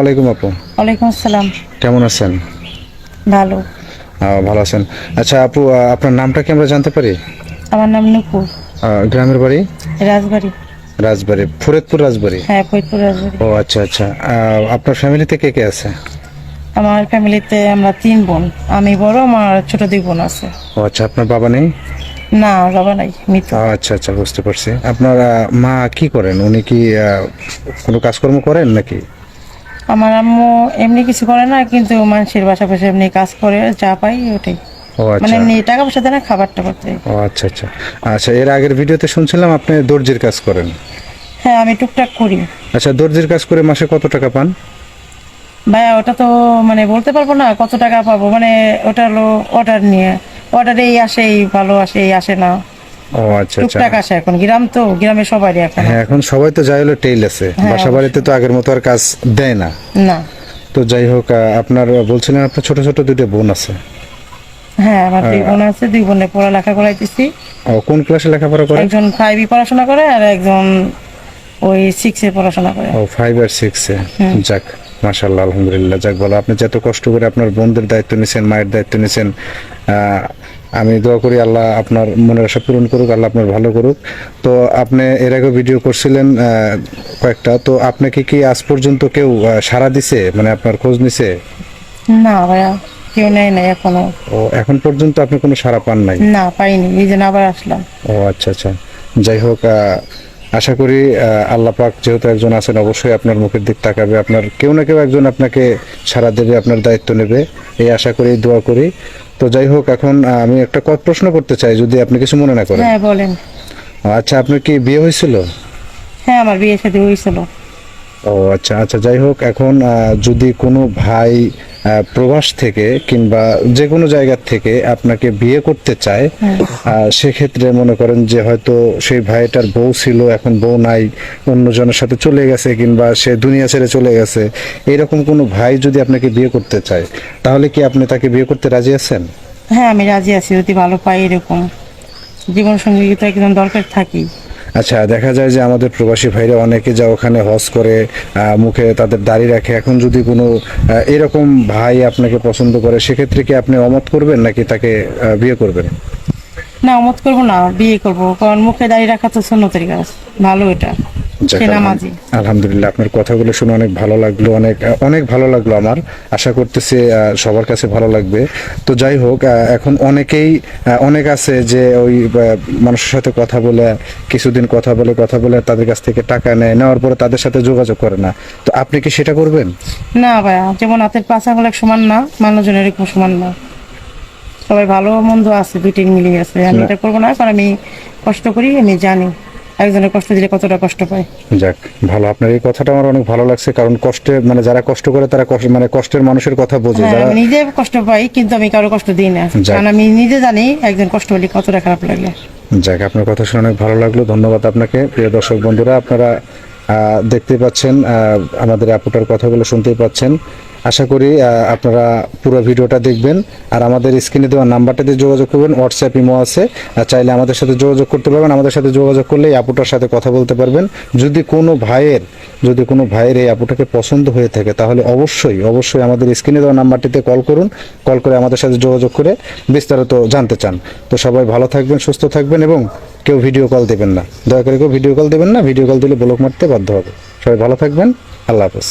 ওয়ালাইকুম আপু। ওয়ালাইকুম আসসালাম। কেমন আছেন? ভালো। ভালো আছেন। আচ্ছা আপু, আপনার নামটা কি আমরা জানতে পারি? আমার নাম নূপুর। গ্রামের বাড়ি? রাজবাড়ি। রাজবাড়ি, ফরিদপুর রাজবাড়ি। হ্যাঁ, ফরিদপুর রাজবাড়ি। ও আচ্ছা আচ্ছা। আপনার ফ্যামিলিতে কে কে আছে? আমার ফ্যামিলিতে আমরা 3 বোন, আমি বড়, আমার ছোট 2 বোন আছে। ও আচ্ছা, আপনার বাবা নেই? না, বাবা নাই, মৃত। আচ্ছা আচ্ছা, বুঝতে পারছি। আপনার মা কি করেন? উনি কি কোনো কাজকর্ম করেন নাকি? আমার আম্মু এমনি কিছু করে না, কিন্তু মানুষের বাসা বসে এমনি কাজ করে, যা পাই ওটাই। ও মানে আচ্ছা। এমনি টাকা পয়সা দেয় না, খাবার টাবার দেয়। ও আচ্ছা আচ্ছা। আচ্ছা, এর আগের ভিডিওতে শুনছিলাম আপনি দর্জির কাজ করেন। হ্যাঁ, আমি টুকটাক করি। আচ্ছা, দর্জির কাজ করে মাসে কত টাকা পান? ভাইয়া ওটা তো মানে বলতে পারবো না কত টাকা পাবো, মানে ওটা হলো অর্ডার নিয়ে, অর্ডারে এই আসে, এই ভালো আসে, এই আসে না, ও আচ্ছা আচ্ছা। টুকটাক আসে। এখন গ্রাম তো, গ্রামে সবারই এখন। হ্যাঁ, এখন সবাই তো যাই হলো টেইল আছে, হ্যাঁ, বাসা বাড়িতে তো আগের মতো আর কাজ দেয় না। না। তো যাই হোক, আপনার বলছিলেন আপনার ছোট ছোট 2টা বোন আছে। হ্যাঁ, আমার 2 বোন আছে, 2 বোনের পড়ালেখা করাইতেছি। ও কোন ক্লাসে লেখাপড়া করে? একজন 5 পড়াশোনা করে, আর একজন ওই 6 পড়াশোনা করে। ও 5 আর 6-এ। যাক, মাশাআল্লাহ, আলহামদুলিল্লাহ। যাক ভালো, আপনি যত কষ্ট করে আপনার বোনদের দায়িত্ব নিছেন, মায়ের দায়িত্ব নিছেন, আমি দোয়া করি আল্লাহ আপনার মনের আশা পূরণ করুক, আল্লাহ আপনার ভালো করুক। তো আপনি এর আগে ভিডিও করছিলেন কয়েকটা, তো আপনাকে কি আজ পর্যন্ত কেউ সাড়া দিছে, মানে আপনার খোঁজ নিছে? না ভাইয়া, কেউ নেয় নাই এখনো। ও, এখন পর্যন্ত আপনি কোনো সাড়া পান নাই? না, পাইনি, এই জন্য আবার আসলাম। ও আচ্ছা আচ্ছা। যাই হোক, আশা করি আল্লাহ পাক যেহেতু একজন আছেন, অবশ্যই আপনার মুখের দিক তাকাবে, আপনার কেউ না কেউ একজন আপনাকে সাড়া দেবে, আপনার দায়িত্ব নেবে, এই আশা করি, দোয়া করি। তো যাই হোক, এখন আমি একটা প্রশ্ন করতে চাই, যদি আপনি কিছু মনে না করেন। হ্যাঁ, বলেন। আচ্ছা, আপনার কি বিয়ে হয়েছিল? হ্যাঁ, আমার বিয়ে শাদী হয়েছিল। ও আচ্ছা আচ্ছা। যাই হোক, এখন যদি কোনো ভাই প্রবাস থেকে কিংবা যে কোনো জায়গার থেকে আপনাকে বিয়ে করতে চায়, সেক্ষেত্রে মনে করেন যে হয়তো সেই ভাইটার বউ ছিল, এখন বউ নাই, অন্যজনের সাথে চলে গেছে, কিংবা সে দুনিয়া ছেড়ে চলে গেছে, এরকম কোনো ভাই যদি আপনাকে বিয়ে করতে চায়, তাহলে কি আপনি তাকে বিয়ে করতে রাজি আছেন? হ্যাঁ, আমি রাজি আছি, যদি ভালো পাই এরকম জীবন সঙ্গী তো একজন দরকার থাকি। আচ্ছা, দেখা যায় যে আমাদের প্রবাসী ভাইরা অনেকে যা ওখানে হজ করে, মুখে তাদের দাড়ি রাখে, এখন যদি কোনো এরকম ভাই আপনাকে পছন্দ করে, সেক্ষেত্রে কি আপনি অমত করবেন নাকি তাকে বিয়ে করবেন? না, অমত করবো না, বিয়ে করবো, কারণ মুখে দাঁড়িয়ে রাখা তো সুন্নতের কাজ, ভালো এটা। যাক, সে নামাজি। আলহামদুলিল্লাহ, আপনার কথাগুলো শুনে অনেক ভালো লাগলো, অনেক অনেক ভালো লাগলো আমার। আশা করতেছি সবার কাছে ভালো লাগবে। তো যাই হোক, এখন অনেক আছে যে ওই মানুষের সাথে কথা বলে, কিছুদিন কথা বলে তাদের কাছ থেকে টাকা নেওয়ার পরে তাদের সাথে যোগাযোগ করে না। তো আপনি কি সেটা করবেন? না ভাইয়া, যেমন হাতের 5 আঙুল এক সমান না, মানুষজনের এরকম সমান না, সবাই ভালো মন্দ আছে, দুইটাই মিলিয়ে আছে। আমি এটা করবো না, কারণ আমি কষ্ট করি, আমি জানি একজনের কষ্ট দিলে কতটা কষ্ট পায়। যাক ভালো, আপনার এই কথাটা আমার অনেক ভালো লাগছে, কারণ কষ্টে মানে যারা কষ্ট করে তারা মানে কষ্টের মানুষের কথা বোঝে। হ্যাঁ, যারা আমি নিজে কষ্ট পাই, কিন্তু আমি কারো কষ্ট দিই না, কারণ আমি নিজে জানি একজন কষ্ট হলে কতটা খারাপ লাগে। যাক, আপনার কথা শুনে অনেক ভালো লাগলো, ধন্যবাদ আপনাকে। প্রিয় দর্শক বন্ধুরা, আপনারা দেখতে পাচ্ছেন, আমাদের আপুটার কথাগুলো শুনতেই পাচ্ছেন। আশা করি আপনারা পুরো ভিডিওটা দেখবেন, আর আমাদের স্ক্রিনে দেওয়া নাম্বারটাতে যোগাযোগ করবেন, হোয়াটসঅ্যাপ, ইমো আছে, চাইলে আমাদের সাথে যোগাযোগ করতে পারবেন। আমাদের সাথে যোগাযোগ করলে এই আপুটার সাথে কথা বলতে পারবেন। যদি কোনো ভাইয়ের এই আপুটাকে পছন্দ হয়ে থাকে, তাহলে অবশ্যই আমাদের স্ক্রিনে দেওয়া নাম্বারটিতে কল করুন, কল করে আমাদের সাথে যোগাযোগ করে বিস্তারিত জানতে চান। তো সবাই ভালো থাকবেন, সুস্থ থাকবেন, এবং কেউ ভিডিও কল দেবেন না, দয়া করে কেউ ভিডিও কল দেবেন না, ভিডিও কল দিলে ব্লক মারতে বাধ্য হবে। সবাই ভালো থাকবেন, আল্লাহ হাফেজ।